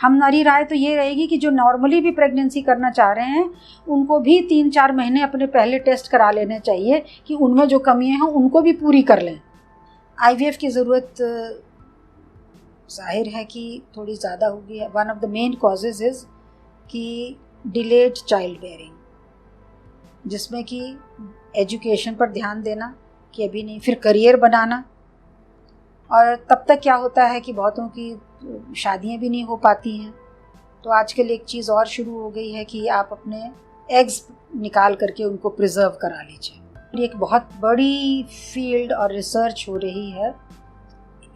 हमारी राय तो ये रहेगी कि जो नॉर्मली भी प्रेगनेंसी करना चाह रहे हैं उनको भी 3-4 महीने अपने पहले टेस्ट करा लेने चाहिए कि उनमें जो कमियां हैं उनको भी पूरी कर लें। आईवीएफ की ज़रूरत जाहिर है कि थोड़ी ज़्यादा होगी। One of the main causes is कि डिलेड चाइल्ड बेयरिंग, जिसमें कि एजुकेशन पर ध्यान देना कि अभी नहीं, फिर करियर बनाना, और तब तक क्या होता है कि बहुतों की शादियां भी नहीं हो पाती हैं। तो आजकल एक चीज़ और शुरू हो गई है कि आप अपने एग्स निकाल करके उनको प्रिजर्व करा लीजिए। एक बहुत बड़ी फील्ड और रिसर्च हो रही है,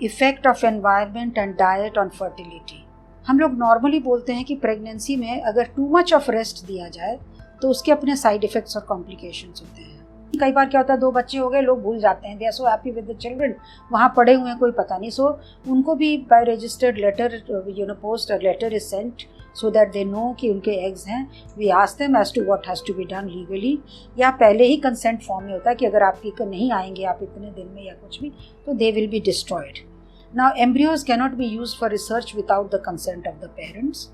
effect of environment and diet on fertility. हम लोग नॉर्मली बोलते हैं कि प्रेगनेंसी में अगर टू मच ऑफ रेस्ट दिया जाए तो उसके अपने साइड इफ़ेक्ट्स और कॉम्प्लिकेशंस होते हैं। कई बार क्या होता है, 2 बच्चे हो गए, लोग भूल जाते हैं, they are so happy with the children, वहाँ पड़े हुए हैं, कोई पता नहीं। सो उनको भी by registered letter, post letter is sent so that they know कि उनके एग्स हैं। We ask them as to what has to be done legally, या पहले ही कंसेंट फॉर्म में होता है कि अगर आपकी नहीं आएंगे आप इतने दिन में या कुछ भी, तो they will be destroyed. Now embryos cannot be used for research without the consent of the parents.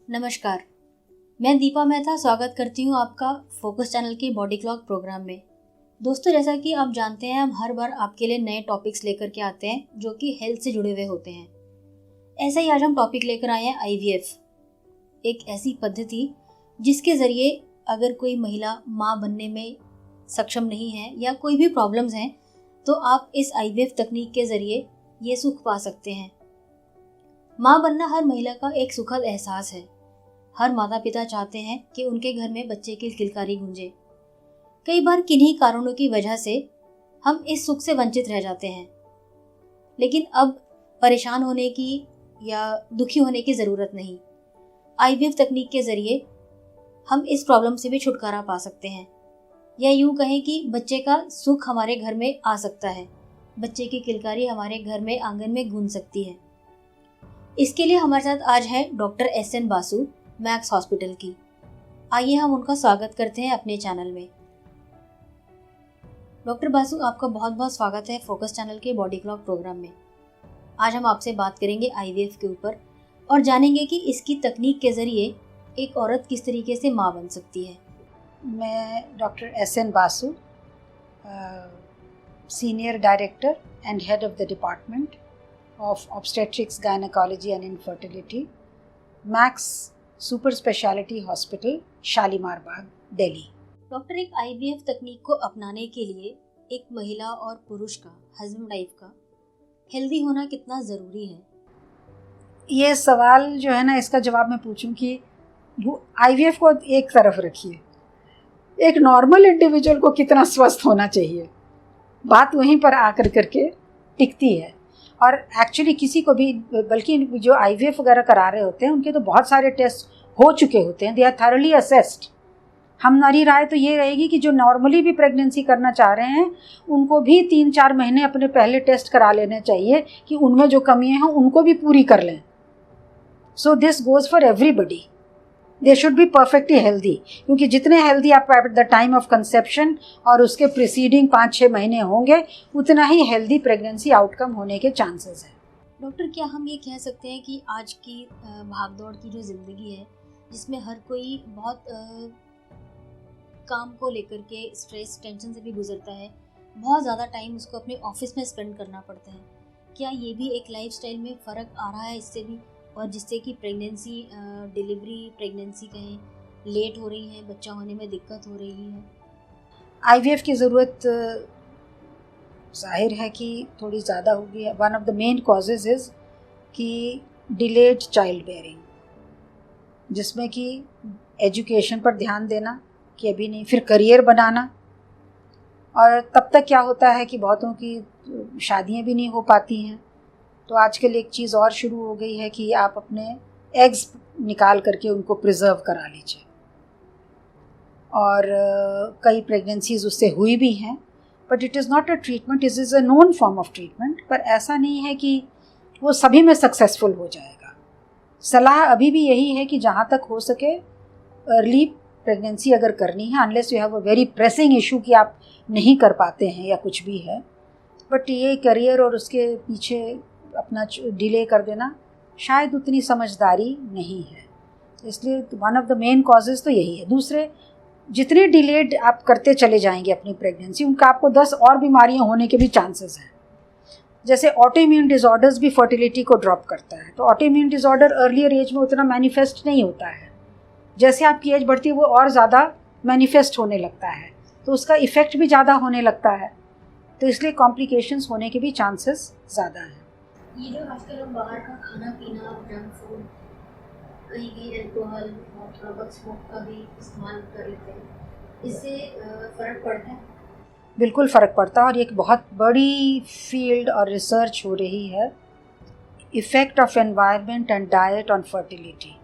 नमस्कार, मैं दीपा मेहता स्वागत करती हूँ आपका फोकस चैनल के बॉडी क्लॉक प्रोग्राम में। दोस्तों, जैसा कि आप जानते हैं, हम हर बार आपके लिए नए टॉपिक्स लेकर के आते हैं जो कि हेल्थ से जुड़े हुए होते हैं। ऐसा ही आज हम टॉपिक लेकर आए हैं आईवीएफ, एक ऐसी पद्धति जिसके ज़रिए अगर कोई महिला माँ बनने में सक्षम नहीं है या कोई भी प्रॉब्लम्स हैं, तो आप इस आईवीएफ तकनीक के ज़रिए ये सुख पा सकते हैं। माँ बनना हर महिला का एक सुखद एहसास है। हर माता पिता चाहते हैं कि उनके घर में बच्चे की किलकारी गूंजे। कई बार किन्हीं कारणों की वजह से हम इस सुख से वंचित रह जाते हैं, लेकिन अब परेशान होने की या दुखी होने की ज़रूरत नहीं। आईवीएफ तकनीक के ज़रिए हम इस प्रॉब्लम से भी छुटकारा पा सकते हैं, या यूँ कहें कि बच्चे का सुख हमारे घर में आ सकता है, बच्चे की किलकारी हमारे घर में आंगन में गूंज सकती है। इसके लिए हमारे साथ आज है doctor SN Basu, max hospital की। आइए हम उनका स्वागत करते हैं अपने चैनल में। डॉक्टर बासु, आपका बहुत बहुत स्वागत है फोकस चैनल के बॉडी क्लॉक प्रोग्राम में। आज हम आपसे बात करेंगे आईवीएफ के ऊपर और जानेंगे कि इसकी तकनीक के ज़रिए एक औरत किस तरीके से माँ बन सकती है। मैं doctor SN Basu, senior director and head of the department of obstetrics, gynaecology and infertility, max super speciality hospital, Shalimar Bagh, Delhi. Doctor, एक आईवीएफ तकनीक को अपनाने के लिए एक महिला और पुरुष का, हस्बैंड वाइफ का हेल्दी होना कितना ज़रूरी है? ये सवाल जो है ना, इसका जवाब मैं पूछूं कि वो आईवीएफ को एक तरफ रखिए, एक नॉर्मल इंडिविजुअल को कितना स्वस्थ होना चाहिए, बात वहीं पर आकर करके टिकती है। और एक्चुअली किसी को भी, बल्कि जो आईवीएफ वगैरह करा रहे होते हैं उनके तो बहुत सारे टेस्ट हो चुके होते हैं, दे आर थॉरली असेस्ड। हमारी राय तो ये रहेगी कि जो नॉर्मली भी प्रेगनेंसी करना चाह रहे हैं उनको भी 3-4 महीने अपने पहले टेस्ट करा लेने चाहिए कि उनमें जो कमियां हैं उनको भी पूरी कर लें। So this goes for everybody, they should be perfectly healthy, क्योंकि जितने हेल्दी आप at the time of conception और उसके प्रीसीडिंग 5-6 महीने होंगे, उतना ही हेल्दी प्रेगनेंसी आउटकम होने के चांसेस हैं। डॉक्टर, क्या हम ये कह सकते हैं कि आज की भागदौड़ की जो ज़िंदगी है, जिसमें हर कोई बहुत काम को लेकर के स्ट्रेस, टेंशन से भी गुजरता है, बहुत ज़्यादा टाइम उसको अपने ऑफिस में स्पेंड करना पड़ता है, क्या ये भी एक लाइफस्टाइल में फ़र्क आ रहा है इससे भी, और जिससे कि प्रेगनेंसी, डिलीवरी, प्रेगनेंसी कहें, लेट हो रही है, बच्चा होने में दिक्कत हो रही है? आईवीएफ की ज़रूरत जाहिर है कि थोड़ी ज़्यादा होगी। One of the main causes is कि डिलेड चाइल्ड बेयरिंग, जिसमें कि एजुकेशन पर ध्यान देना कि अभी नहीं, फिर करियर बनाना, और तब तक क्या होता है कि बहुतों की शादियां भी नहीं हो पाती हैं। तो आजकल एक चीज़ और शुरू हो गई है कि आप अपने एग्स निकाल करके उनको प्रिजर्व करा लीजिए, और कई प्रेगनेंसीज उससे हुई भी हैं, but it is not a treatment, it is a known form of treatment. पर ऐसा नहीं है कि वो सभी में सक्सेसफुल हो जाएगा। सलाह अभी भी यही है कि जहाँ तक हो सके अर्ली प्रेगनेंसी अगर करनी है, unless you have a very pressing issue कि आप नहीं कर पाते हैं या कुछ भी है, बट ये करियर और उसके पीछे अपना डिले कर देना शायद उतनी समझदारी नहीं है। इसलिए one of the main causes तो यही है। दूसरे, जितने डिलेड आप करते चले जाएंगे अपनी प्रेगनेंसी, उनका आपको 10 और बीमारियां होने के भी चांसेस हैं। जैसे ऑटोइम्यून डिसऑर्डर्स भी फर्टिलिटी को ड्रॉप करता है। तो ऑटोइम्यून डिसऑर्डर अर्लियर एज में उतना मैनिफेस्ट नहीं होता है, जैसे आपकी एज बढ़ती है वो और ज़्यादा मैनिफेस्ट होने लगता है, तो उसका इफ़ेक्ट भी ज़्यादा होने लगता है। तो इसलिए कॉम्प्लिकेशंस होने के भी चांसेस ज़्यादा हैं। ये जो आजकल हम बाहर का खाना पीना, जंक फूड, कहीं कहीं अल्कोहल और थोड़ा बहुत स्मोक का भी इस्तेमाल कर लेते हैं, इससे फ़र्क पड़ता है? बिल्कुल फ़र्क पड़ता है, और एक बहुत बड़ी फील्ड और रिसर्च हो रही है, effect of environment and diet on fertility.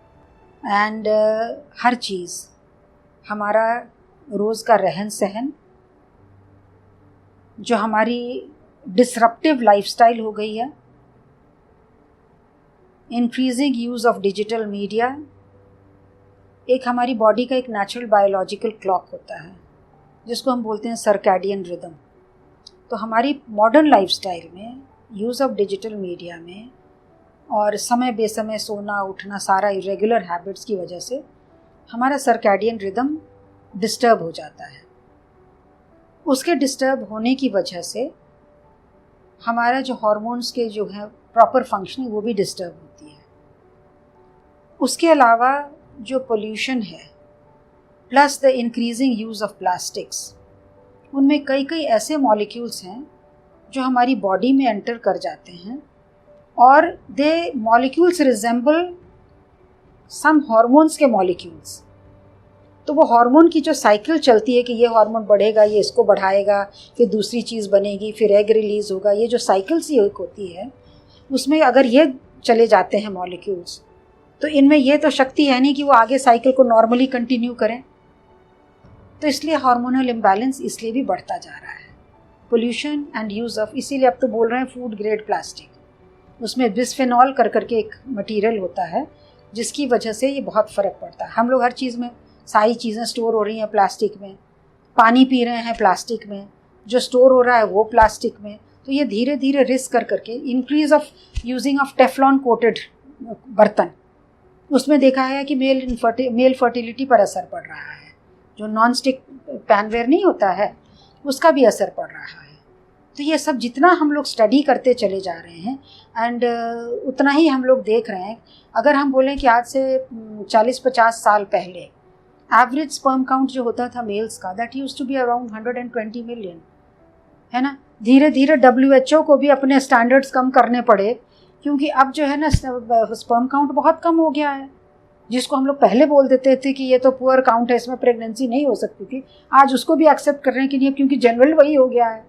And हर चीज़, हमारा रोज़ का रहन सहन, जो हमारी डिसरप्टिव लाइफस्टाइल हो गई है, increasing use of digital media, एक हमारी बॉडी का एक नेचुरल बायोलॉजिकल क्लॉक होता है जिसको हम बोलते हैं सर्कैडियन रिदम। तो हमारी मॉडर्न लाइफस्टाइल में यूज़ ऑफ डिजिटल मीडिया में और समय बेसमय सोना उठना, सारा इरेगुलर हैबिट्स की वजह से हमारा सर्कैडियन रिदम डिस्टर्ब हो जाता है। उसके डिस्टर्ब होने की वजह से हमारा जो हार्मोन्स के जो है प्रॉपर फंक्शनिंग वो भी डिस्टर्ब होती है। उसके अलावा जो पोल्यूशन है plus the increasing use of plastics, उनमें कई कई ऐसे मॉलिक्यूल्स हैं जो हमारी बॉडी में एंटर कर जाते हैं और दे मॉलिक्यूल्स रिजेंबल सम हार्मोन्स के मॉलिक्यूल्स। तो वो हार्मोन की जो साइकिल चलती है कि ये हार्मोन बढ़ेगा, ये इसको बढ़ाएगा, फिर दूसरी चीज़ बनेगी, फिर एग रिलीज़ होगा, ये जो साइकिल सी होती है, उसमें अगर ये चले जाते हैं मॉलिक्यूल्स, तो इनमें ये तो शक्ति है नहीं कि वो आगे साइकिल को नॉर्मली कंटिन्यू करें। तो इसलिए हार्मोनल इम्बैलेंस इसलिए भी बढ़ता जा रहा है। पोल्यूशन एंड यूज़ ऑफ, इसीलिए अब तो बोल रहे हैं फूड ग्रेड प्लास्टिक, उसमें बिस्फेनॉल कर करके एक मटेरियल होता है जिसकी वजह से ये बहुत फ़र्क पड़ता है। हम लोग हर चीज़ में, सारी चीज़ें स्टोर हो रही हैं प्लास्टिक में, पानी पी रहे हैं प्लास्टिक में, जो स्टोर हो रहा है वो प्लास्टिक में। तो ये धीरे धीरे रिस्क कर करके increase of using of Teflon coated बर्तन, उसमें देखा है कि मेल फर्टिलिटी पर असर पड़ रहा है। जो नॉन स्टिक पैनवेयर नहीं होता है उसका भी असर पड़ रहा है। तो ये सब जितना हम लोग स्टडी करते चले जा रहे हैं एंड उतना ही हम लोग देख रहे हैं। अगर हम बोलें कि आज से 40-50 साल पहले एवरेज स्पर्म काउंट जो होता था मेल्स का, that used to be around 120 million, है ना। धीरे धीरे WHO को भी अपने स्टैंडर्ड्स कम करने पड़े, क्योंकि अब जो है ना स्पर्म काउंट बहुत कम हो गया है। जिसको हम लोग पहले बोल देते थे कि ये तो पुअर काउंट है, इसमें प्रेगनेंसी नहीं हो सकती थी, आज उसको भी एक्सेप्ट कर रहे हैं कि नहीं, क्योंकि जनरल वही हो गया है।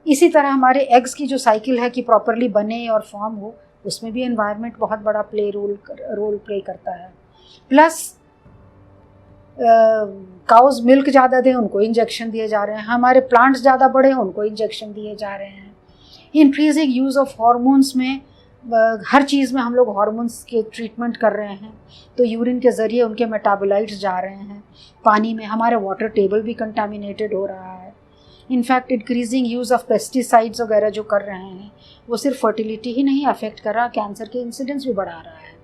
इसी तरह हमारे एग्स की जो साइकिल है कि प्रॉपरली बने और फॉर्म हो, उसमें भी एनवायरनमेंट बहुत बड़ा रोल प्ले करता है। प्लस काउज मिल्क ज़्यादा दें, उनको इंजेक्शन दिए जा रहे हैं। हमारे प्लांट्स ज़्यादा बढ़े, उनको इंजेक्शन दिए जा रहे हैं। इंक्रीजिंग यूज़ ऑफ हार्मोन्स में, हर चीज़ में हम लोग हार्मोन्स के ट्रीटमेंट कर रहे हैं, तो यूरिन के ज़रिए उनके मेटाबोलाइट्स जा रहे हैं पानी में। हमारे वाटर टेबल भी कंटामिनेटेड हो रहा है। In fact increasing use of pesticides वगैरह जो कर रहे हैं, वो सिर्फ फर्टिलिटी ही नहीं अफेक्ट कर रहा, कैंसर के इंसिडेंस भी बढ़ा रहा है,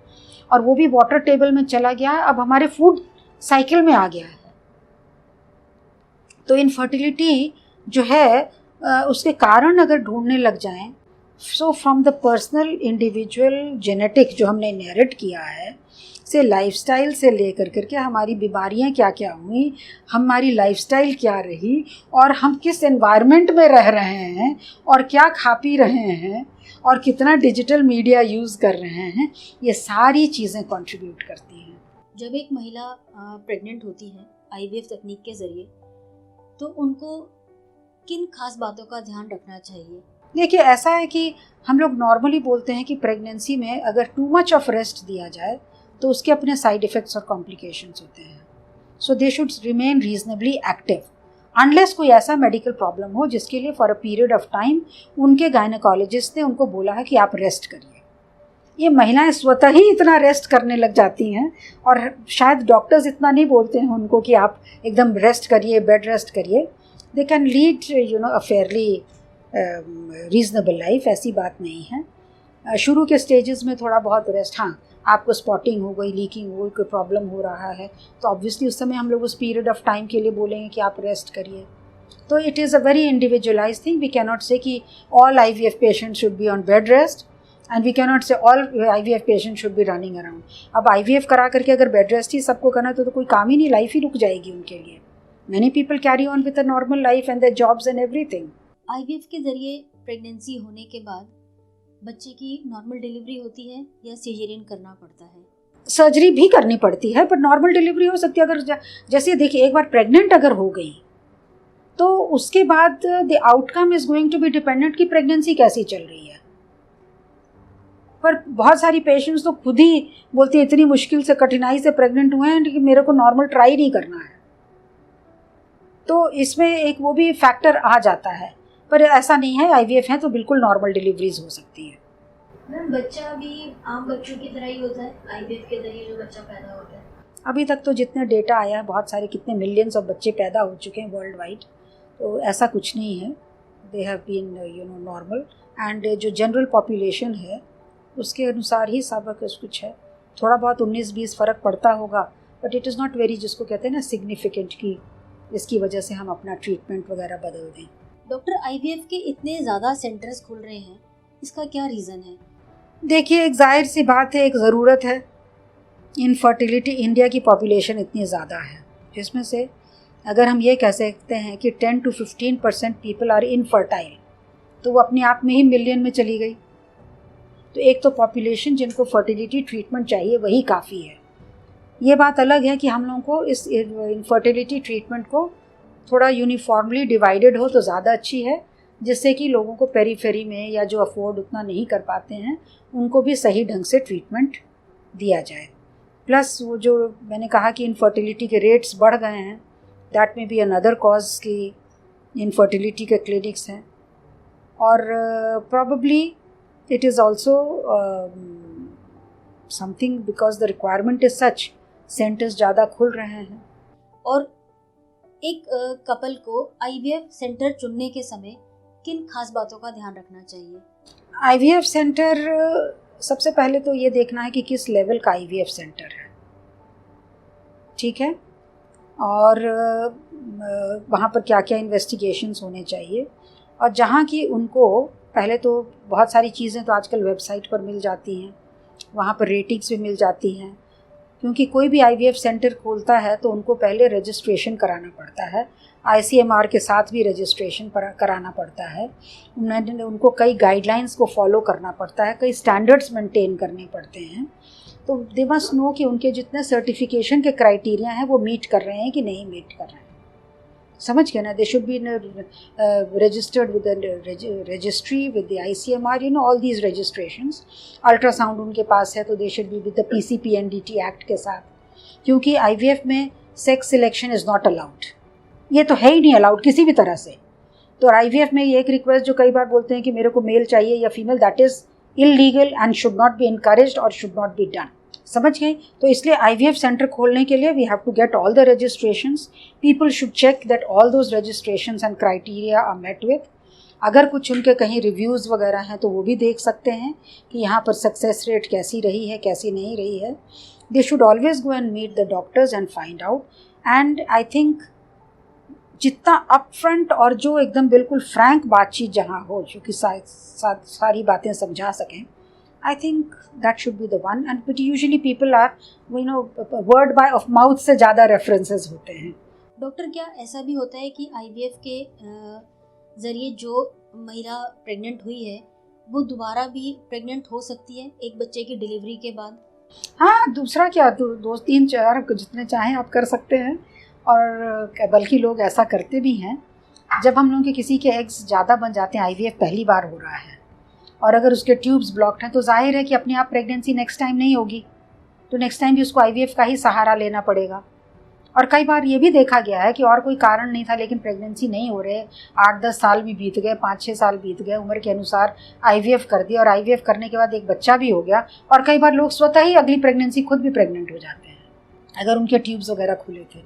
और वो भी वाटर टेबल में चला गया है, अब हमारे फूड साइकिल में आ गया है। तो इनफर्टिलिटी जो है उसके कारण अगर ढूंढने लग जाएं, so from the personal individual genetic जो हमने इनहेरिट किया है, से लाइफस्टाइल से लेकर करके हमारी बीमारियां क्या क्या हुई, हमारी लाइफस्टाइल क्या रही, और हम किस एनवायरनमेंट में रह रहे हैं, और क्या खा पी रहे हैं, और कितना डिजिटल मीडिया यूज़ कर रहे हैं, ये सारी चीज़ें कंट्रीब्यूट करती हैं। जब एक महिला प्रेग्नेंट होती है IVF तकनीक के ज़रिए, तो उनको किन खास बातों का ध्यान रखना चाहिए? देखिए, ऐसा है कि हम लोग नॉर्मली बोलते हैं कि प्रेगनेंसी में अगर टू मच ऑफ रेस्ट दिया जाए तो उसके अपने साइड इफ़ेक्ट्स और कॉम्प्लिकेशंस होते हैं। So they should remain reasonably active unless कोई ऐसा मेडिकल प्रॉब्लम हो जिसके लिए for a period of time उनके गायनेकोलॉजिस्ट ने उनको बोला है कि आप रेस्ट करिए। ये महिलाएं स्वतः ही इतना रेस्ट करने लग जाती हैं, और शायद डॉक्टर्स इतना नहीं बोलते हैं उनको कि आप एकदम रेस्ट करिए, बेड रेस्ट करिए. They can lead a fairly reasonable life, ऐसी बात नहीं है. शुरू के स्टेजेस में थोड़ा बहुत रेस्ट, हाँ आपको स्पॉटिंग हो गई, लीकिंग हो गई, कोई प्रॉब्लम हो रहा है, तो ऑब्वियसली उस समय हम लोग उस पीरियड ऑफ टाइम के लिए बोलेंगे कि आप रेस्ट करिए. तो it is a very individualize thing. We can not say कि all IVF patient should be on bed rest, and we can not say all IVF patient should be running around. अब IVF करा करके अगर bed rest ही सबको करना तो कोई काम ही नहीं, लाइफ ही रुक जाएगी उनके लिए. Many people carry on with a normal life and their jobs and everything. IVF के जरिए प्रेगनेंसी होने के बाद बच्चे की नॉर्मल डिलीवरी होती है या सिजेरियन करना पड़ता है? सर्जरी भी करनी पड़ती है, पर नॉर्मल डिलीवरी हो सकती है. अगर जैसे देखिए, एक बार प्रेग्नेंट अगर हो गई तो उसके बाद the outcome is going to be dependent कि प्रेगनेंसी कैसी चल रही है. पर बहुत सारी पेशेंट्स तो खुद ही बोलती है इतनी मुश्किल से, कठिनाई से प्रेग्नेंट हुए हैं कि मेरे को नॉर्मल ट्राई नहीं करना है. तो इसमें एक वो भी फैक्टर आ जाता है. पर ऐसा नहीं है, IVF है तो बिल्कुल नॉर्मल डिलीवरीज हो सकती है. मैम, बच्चा भी आम बच्चों की तरह ही होता है IVF के जरिए जो बच्चा पैदा होता है? अभी तक तो जितने डेटा आया है, बहुत सारे, कितने मिलियंस ऑफ बच्चे पैदा हो चुके हैं वर्ल्ड वाइड, तो ऐसा कुछ नहीं है. They have been normal, and जो जनरल पॉपुलेशन है उसके अनुसार ही सब कुछ है. थोड़ा बहुत 19-20 फ़र्क पड़ता होगा, but it is not very, जिसको कहते हैं ना सिग्निफिकेंट, की इसकी वजह से हम अपना ट्रीटमेंट वगैरह बदल दें. डॉक्टर, IVF के इतने ज़्यादा सेंटर्स खुल रहे हैं, इसका क्या रीज़न है? देखिए, एक जाहिर सी बात है, एक ज़रूरत है. इनफर्टिलिटी, इंडिया की पॉपुलेशन इतनी ज़्यादा है, जिसमें से अगर हम ये कह सकते हैं कि 10 to 15% पीपल आर इनफर्टाइल, तो वो अपने आप में ही मिलियन में चली गई. तो एक तो पॉपुलेशन जिनको फर्टिलिटी ट्रीटमेंट चाहिए वही काफ़ी है. ये बात अलग है कि हम लोगों को इस इनफर्टिलिटी ट्रीटमेंट को थोड़ा यूनिफॉर्मली डिवाइडेड हो तो ज़्यादा अच्छी है, जिससे कि लोगों को पेरीफेरी में या जो अफोर्ड उतना नहीं कर पाते हैं उनको भी सही ढंग से ट्रीटमेंट दिया जाए. प्लस वो जो मैंने कहा कि इनफर्टिलिटी के रेट्स बढ़ गए हैं, दैट में बी अनदर कॉज की इनफर्टिलिटी के क्लिनिक्स हैं. और probably it is also something because the requirement is such, centres ज़्यादा खुल रहे हैं. और एक कपल को IVF सेंटर चुनने के समय किन खास बातों का ध्यान रखना चाहिए? IVF सेंटर, सबसे पहले तो ये देखना है कि किस लेवल का IVF सेंटर है, ठीक है, और वहाँ पर क्या क्या इन्वेस्टिगेशंस होने चाहिए. और जहाँ की उनको पहले तो बहुत सारी चीज़ें तो आजकल वेबसाइट पर मिल जाती हैं, वहाँ पर रेटिंग्स भी मिल जाती हैं. क्योंकि कोई भी IVF सेंटर खोलता है तो उनको पहले रजिस्ट्रेशन कराना पड़ता है, ICMR के साथ भी रजिस्ट्रेशन कराना पड़ता है. उनको कई गाइडलाइंस को फॉलो करना पड़ता है, कई स्टैंडर्ड्स मेंटेन करने पड़ते हैं. तो दे मस्ट नो कि उनके जितने सर्टिफिकेशन के क्राइटेरिया हैं वो मीट कर रहे हैं कि नहीं मीट कर रहे हैं. समझ गए ना? They should be registered with registry with the ICMR, all these registrations. Ultrasound उनके पास है तो they should be with the PCPNDT act के साथ, क्योंकि IVF में sex selection is not allowed. ये तो है ही नहीं अलाउड किसी भी तरह से. तो IVF में ये एक रिक्वेस्ट जो कई बार बोलते हैं कि मेरे को मेल चाहिए या female, that is illegal and should not be encouraged और शुड नॉट बी डन. समझ गए? तो इसलिए IVF सेंटर खोलने के लिए we have to get all the registrations. People should check that all those registrations and criteria are met with. अगर कुछ उनके कहीं रिव्यूज़ वगैरह हैं तो वो भी देख सकते हैं कि यहाँ पर सक्सेस रेट कैसी रही है, कैसी नहीं रही है. They should always go and meet the doctors and find out. And I think जितना अपफ्रंट और जो एकदम बिल्कुल फ्रैंक बातचीत जहाँ हो, जो कि सारी बातें समझा सकें, I think that should be the one. And but usually people are, word by of mouth से ज़्यादा references होते हैं. डॉक्टर, क्या ऐसा भी होता है कि IVF के ज़रिए जो महिला प्रेग्नेंट हुई है वो दोबारा भी प्रेग्नेंट हो सकती है एक बच्चे की डिलीवरी के बाद? हाँ, दूसरा क्या, 2, 3, 4 जितने चाहें आप कर सकते हैं. और बल्कि लोग ऐसा करते भी हैं. जब हम लोगों के किसी के एग्स ज़्यादा बन जाते हैं, IVF पहली बार हो रहा है और अगर उसके ट्यूब्स ब्लॉक्ड हैं, तो जाहिर है कि अपने आप प्रेगनेंसी नेक्स्ट टाइम नहीं होगी. तो नेक्स्ट टाइम भी उसको IVF का ही सहारा लेना पड़ेगा. और कई बार ये भी देखा गया है कि और कोई कारण नहीं था लेकिन प्रेगनेंसी नहीं हो रहे, 8-10 साल भी बीत गए, 5-6 साल बीत गए, उम्र के अनुसार IVF कर दिया और IVF करने के बाद एक बच्चा भी हो गया, और कई बार लोग स्वतः ही अगली प्रेगनेंसी खुद भी प्रेग्नेंट हो जाते हैं अगर उनके ट्यूब्स वगैरह खुले थे।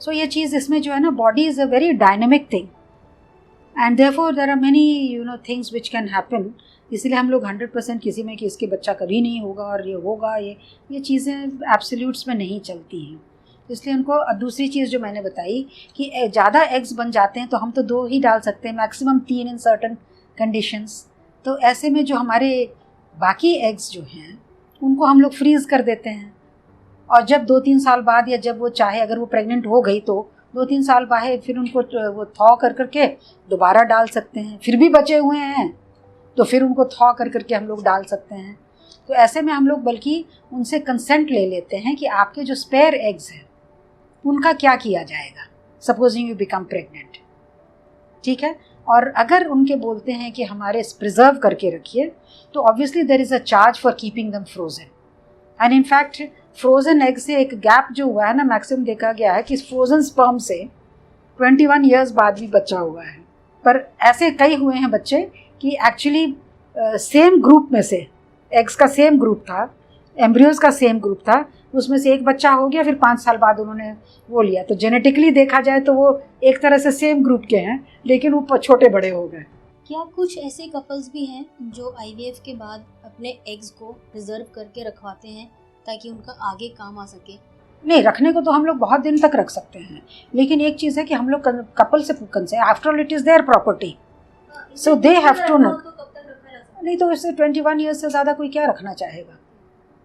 सो ये चीज़ इसमें जो है ना, body is a very dynamic thing and therefore there are many things which can happen. इसलिए हम लोग 100% किसी में कि इसके बच्चा कभी नहीं होगा और ये होगा, ये चीज़ें एब्सोल्यूट्स में नहीं चलती हैं। इसलिए उनको दूसरी चीज़ जो मैंने बताई कि ज़्यादा एग्स बन जाते हैं तो हम तो 2 ही डाल सकते हैं, मैक्सिमम 3 इन सर्टन कंडीशंस। तो ऐसे में जो हमारे बाकी एग्स जो हैं उनको हम लोग फ्रीज़ कर देते हैं, और जब 2-3 साल बाद या जब वो चाहे, अगर वो प्रेग्नेंट हो गई तो 2-3 साल बाद फिर उनको वो थॉ कर करके दोबारा डाल सकते हैं। फिर भी बचे हुए हैं तो फिर उनको थॉ कर करके हम लोग डाल सकते हैं। तो ऐसे में हम लोग बल्कि उनसे कंसेंट ले लेते हैं कि आपके जो स्पेयर एग्स हैं उनका क्या किया जाएगा, सपोजिंग यू बिकम प्रेग्नेंट, ठीक है। और अगर उनके बोलते हैं कि हमारे प्रिजर्व करके रखिए, तो obviously there is a charge for keeping them frozen. And in fact frozen egg से एक गैप जो हुआ है ना, मैक्सिमम देखा गया है कि फ्रोजन स्पर्म से 21 ईयर्स बाद भी बच्चा हुआ है। पर ऐसे कई हुए हैं बच्चे कि एक्चुअली सेम ग्रुप में से, एग्स का सेम ग्रुप था, एम्ब्रियोज का सेम ग्रुप था, उसमें से एक बच्चा हो गया, फिर 5 साल बाद उन्होंने वो लिया। तो जेनेटिकली देखा जाए तो वो एक तरह से सेम ग्रुप के हैं, लेकिन वो छोटे बड़े हो गए। क्या कुछ ऐसे कपल्स भी हैं जो IVF के बाद अपने एग्स को रिजर्व करके रखवाते हैं ताकि उनका आगे काम आ सके? नहीं, रखने को तो हम लोग बहुत दिन तक रख सकते हैं, लेकिन एक चीज़ है कि हम लोग कपल से after all it is their property, so they have to know. नहीं तो इससे 21 ईयर्स से ज़्यादा कोई क्या रखना चाहेगा,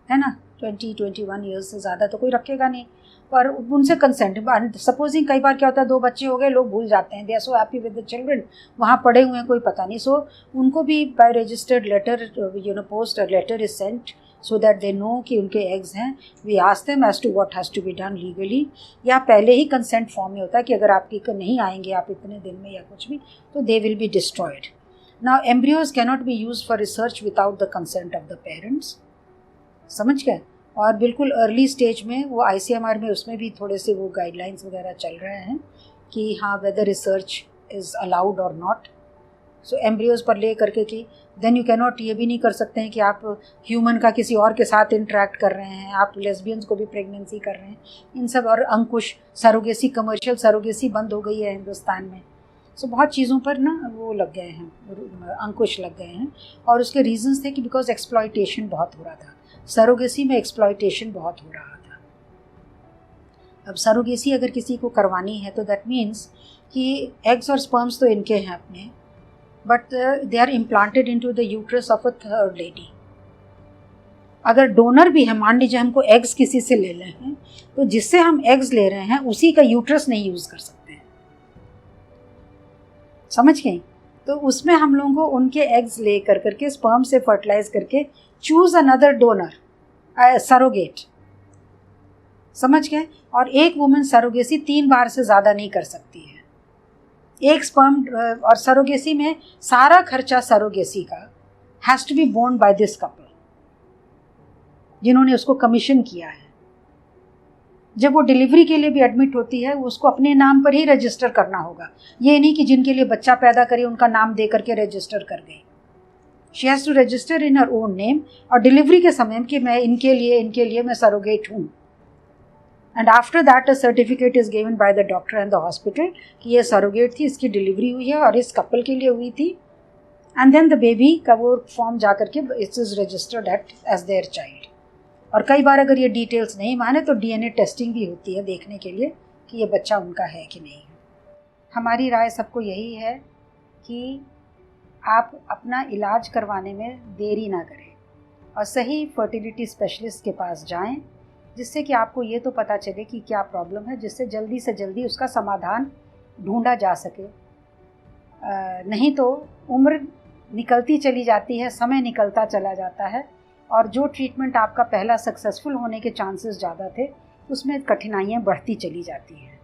है ना। 21 ईयर्स से ज़्यादा तो कोई रखेगा नहीं, पर उनसे कंसेंट। सपोजिंग कई बार क्या होता है, 2 बच्चे हो गए, लोग भूल जाते हैं, they are so happy with the children, वहाँ पड़े हुए हैं, कोई पता नहीं। सो उनको भी by registered letter, post letter is sent so that they know कि उनके एग्स हैं। We ask them as to what has to be done legally, या पहले ही कंसेंट फॉर्म में होता है कि अगर आपकी नहीं आएंगे आप इतने दिन में या कुछ भी, तो they will be destroyed. Now embryos cannot be used for research without the consent of the parents, समझ गए। और बिल्कुल अर्ली स्टेज में वो ICMR में उसमें भी थोड़े से वो गाइडलाइंस वगैरह चल रहे हैं कि हाँ वेदर रिसर्च इज़ अलाउड और नॉट। सो एम्ब्रियोज पर ले करके कि देन यू कैनॉट, ये भी नहीं कर सकते हैं कि आप ह्यूमन का किसी और के साथ इंटरेक्ट कर रहे हैं, आप लेस्बियंस को भी प्रेगनेंसी कर रहे हैं, इन सब। और अंकुश सरोगेसी, कमर्शियल सरोगेसी बंद हो गई है हिंदुस्तान में। सो बहुत चीज़ों पर ना वो लग गए हैं, अंकुश लग गए हैं। और उसके रीजंस थे कि बिकॉज एक्सप्लॉयटेशन बहुत हो रहा था, सरोगेसी में एक्सप्लॉयटेशन बहुत हो रहा था। अब सरोगेसी अगर किसी को करवानी है तो दैट मीन्स कि एग्स और स्पर्म्स तो इनके हैं अपने, but they are implanted into the uterus of a third lady. अगर डोनर भी है, मान लीजिए हमको एग्स किसी से ले रहे हैं, तो जिससे हम एग्स ले रहे हैं उसी का यूट्रस नहीं यूज़ कर सकते हैं, समझ गए। तो उसमें हम लोगों को उनके एग्स ले कर करके स्पर्म से फर्टिलाइज करके चूज अनदर डोनर, सरोगेट, समझ गए। और एक वुमेन सरोगेसी 3 बार से ज़्यादा नहीं कर सकती है। एक स्पर्म और सरोगेसी में सारा खर्चा सरोगेसी का has to be borne by this couple, जिन्होंने उसको कमीशन किया है। जब वो डिलीवरी के लिए भी एडमिट होती है, उसको अपने नाम पर ही रजिस्टर करना होगा। ये नहीं कि जिनके लिए बच्चा पैदा करे उनका नाम दे करके रजिस्टर कर गई। She has to register in her own name, और डिलीवरी के समय कि मैं इनके लिए मैं सरोगेट हूँ। And after that a certificate is given by the doctor and the hospital कि ये सरोगेट थी, इसकी डिलीवरी हुई है और इस कपल के लिए हुई थी। एंड देन द बेबी का वो फॉर्म जा करके it is registered as their child. और कई बार अगर ये डिटेल्स नहीं माने तो DNA टेस्टिंग भी होती है देखने के लिए कि ये बच्चा उनका है कि नहीं है। हमारी राय सबको यही है कि आप अपना इलाज करवाने में देरी ना करें और सही फर्टिलिटी स्पेशलिस्ट के पास जाएं, जिससे कि आपको ये तो पता चले कि क्या प्रॉब्लम है, जिससे जल्दी से जल्दी उसका समाधान ढूंढा जा सके। नहीं तो उम्र निकलती चली जाती है, समय निकलता चला जाता है, और जो ट्रीटमेंट आपका पहला सक्सेसफुल होने के चांसेस ज़्यादा थे उसमें कठिनाइयाँ बढ़ती चली जाती हैं।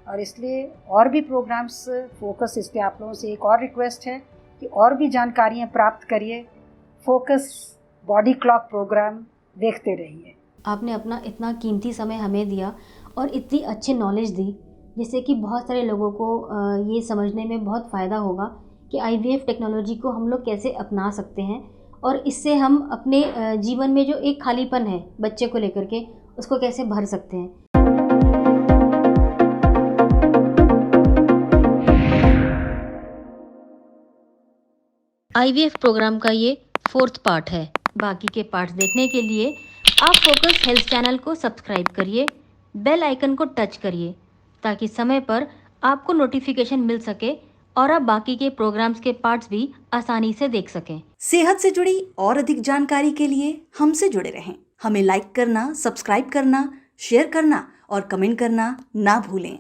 और इसलिए और भी प्रोग्राम्स फोकस, इसलिए आप लोगों से एक और रिक्वेस्ट है कि और भी जानकारियाँ प्राप्त करिए। फोकस बॉडी क्लॉक प्रोग्राम देखते रहिए। आपने अपना इतना कीमती समय हमें दिया और इतनी अच्छी नॉलेज दी, जिससे कि बहुत सारे लोगों को ये समझने में बहुत फ़ायदा होगा कि IVF टेक्नोलॉजी को हम लोग कैसे अपना सकते हैं और इससे हम अपने जीवन में जो एक खालीपन है बच्चे को लेकर के, उसको कैसे भर सकते हैं। IVF प्रोग्राम का ये 4th पार्ट है। बाकी के पार्ट्स देखने के लिए आप फोकस हेल्थ चैनल को सब्सक्राइब करिए, बेल आइकन को टच करिए ताकि समय पर आपको नोटिफिकेशन मिल सके और आप बाकी के प्रोग्राम्स के पार्ट्स भी आसानी से देख सकें। सेहत से जुड़ी और अधिक जानकारी के लिए हमसे जुड़े रहें। हमें लाइक करना, सब्सक्राइब करना, शेयर करना और कमेंट करना ना भूलें।